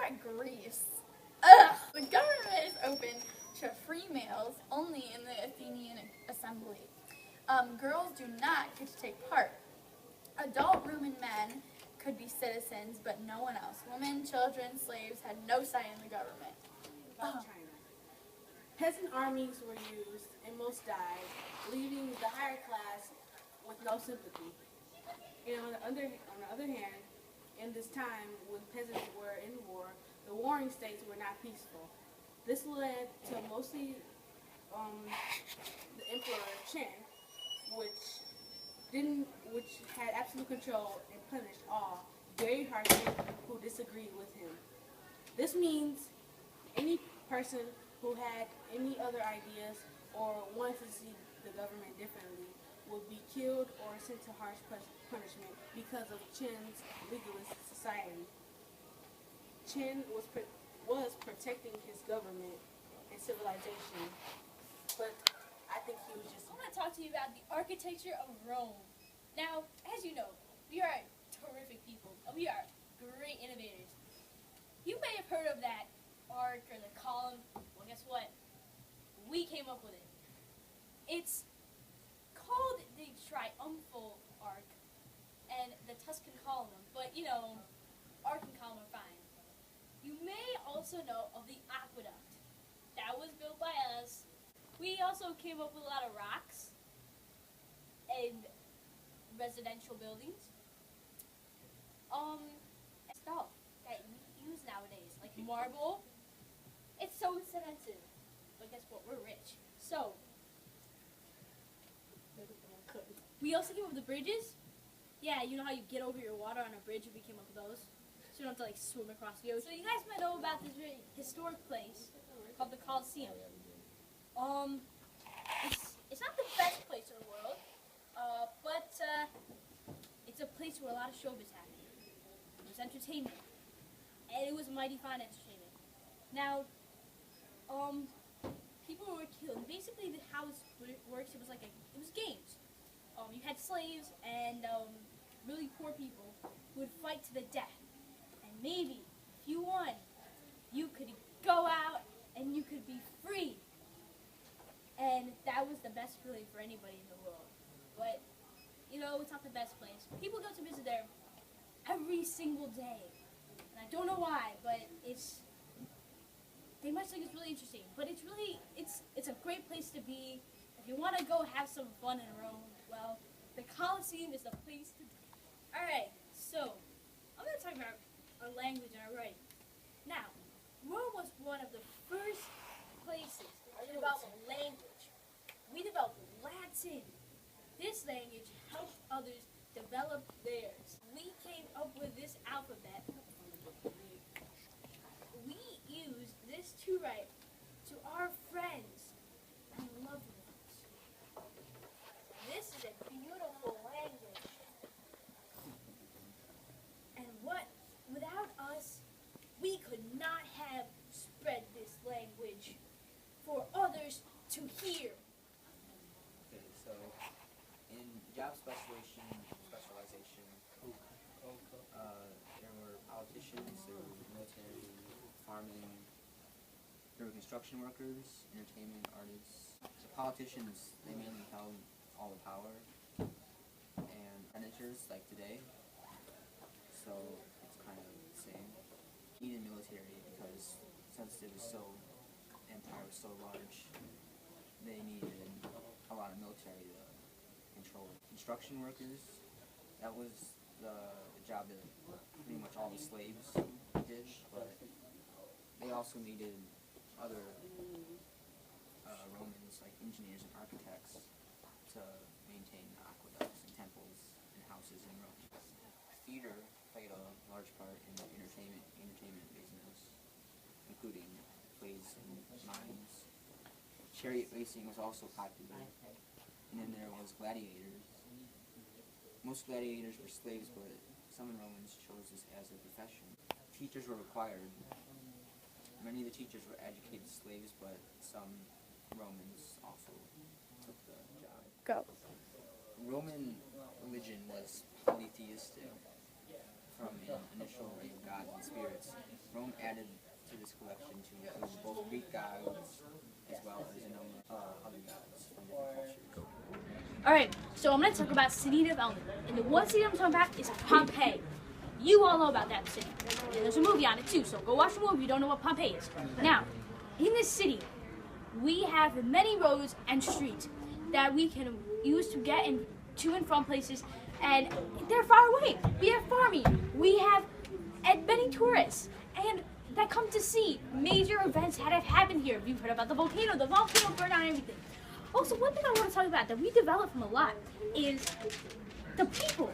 at Greece. Ugh! The government is open to free males only in the Athenian assembly. Girls do not get to take part. Adult Roman men could be citizens, but no one else. Women, children, slaves had no say in the government. About China. Peasant armies were used and most died, leaving the higher class with no sympathy. And on the other hand, in this time when peasants were in war, the warring states were not peaceful. This led to mostly the Emperor Chen, which had absolute control and punished all very harshly who disagreed with him. This means any person who had any other ideas or wanted to see the government differently would be killed or sent to harsh punishment because of Chen's legalist society. Chen was protecting his government and civilization, but I think he was just... I'm going to talk to you about the architecture of Rome. Now, as you know, we are terrific people, and we are great innovators. You may have heard of that arc or the column. Well, guess what? We came up with it. It's called the triumphal arc and the Tuscan column, but you know, arc and column are fine. You may also know of the aqueduct. That was built by us. We also came up with a lot of rocks and residential buildings. Stuff that we use nowadays, like marble. It's so expensive, but guess what? We're rich. So, we also came up with the bridges. Yeah, you know how you get over your water on a bridge? We came up with those. So you don't have to like swim across the ocean. So you guys might know about this very historic place called the Colosseum. It's not the best place in the world, but it's a place where a lot of showbiz happened. It was entertainment, and it was mighty fine entertainment. Now, people were killed. Basically, how it works, it was games. You had slaves and really poor people who would fight to the death. And maybe, if you won, you could go out and you could be free. And that was the best feeling for anybody in the world. But, you know, it's not the best place. People go to visit there every single day. And I don't know why, but they must think it's really interesting. But it's a great place to be. If you want to go have some fun in Rome, well, the Colosseum is the place to be. Alright, so, I'm going to talk about our language and our writing. Now, Rome was one of the first places to develop language. We developed Latin. This language helped others develop theirs. We came up with this alphabet. We used this to write to our friends and loved ones. This is a beautiful language. And without us, we could not have spread this language for others to hear. Okay, so in job specialization, there were politicians, there were military, farming, there were construction workers, entertainment, artists. The politicians, they mainly held all the power, and senators, like today, so it's kind of the same. Needed military because since it was empire was so large, they needed a lot of military to control it. Construction workers, that was the job that pretty much all the slaves did, but they also needed other Romans, like engineers and architects, to maintain aqueducts and temples and houses in Rome. Theater played a large part in the entertainment business, including plays and mimes. Chariot racing was also popular, and then there was gladiators. Most gladiators were slaves, but some Romans chose this as a profession. Teachers were required. Many of the teachers were educated slaves, but some Romans also took the job. Go. Roman religion was polytheistic. from an initial array of gods and spirits, Rome added to this collection to include both Greek gods as well as a number of other gods from different cultures. Alright, so I'm going to talk about city development. And the one city I'm talking about is Pompeii. You all know about that city. And there's a movie on it too, so go watch the movie if you don't know what Pompeii is. Now, in this city, we have many roads and streets that we can use to get to and from places, and they're far away. We have farming, we have many tourists, and that come to see major events that have happened here. You've heard about the volcano burned down and everything. Also, one thing I want to talk about that we developed from a lot is the people.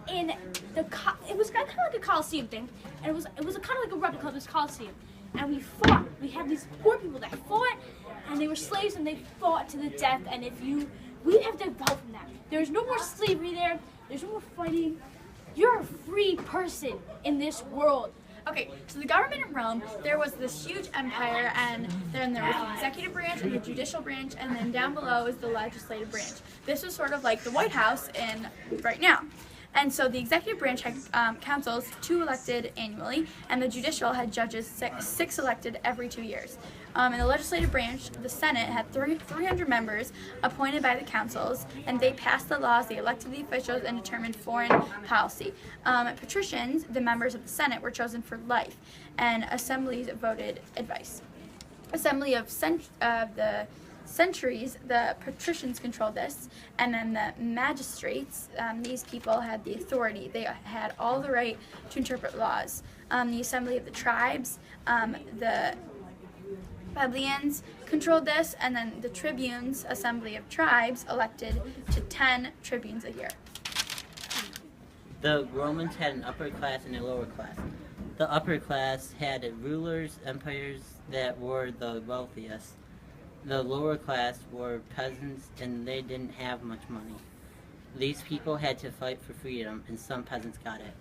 In it was kind of like a Coliseum thing, and it was kind of like a replica of this Coliseum. And we fought. We had these poor people that fought, and they were slaves, and they fought to the death. And we have developed from that. There's no more slavery there. There's no more fighting. You're a free person in this world. Okay, so the government in Rome, there was this huge empire, and then there was the executive branch and the judicial branch, and then down below is the legislative branch. This was sort of like the White House right now. And so the executive branch had councils, 2 elected annually, and the judicial had judges, 6 elected every 2 years. In the legislative branch, the Senate had 300 members appointed by the councils, and they passed the laws, they elected the officials, and determined foreign policy. Patricians, the members of the Senate, were chosen for life, and assemblies voted advice. Assembly of the centuries, the patricians controlled this, and then the magistrates, these people had the authority. They had all the right to interpret laws. The assembly of the tribes, the plebeians controlled this, and then the tribunes, assembly of tribes, elected to 10 tribunes a year. The Romans had an upper class and a lower class. The upper class had rulers, empires that were the wealthiest. The lower class were peasants, and they didn't have much money. These people had to fight for freedom, and some peasants got it.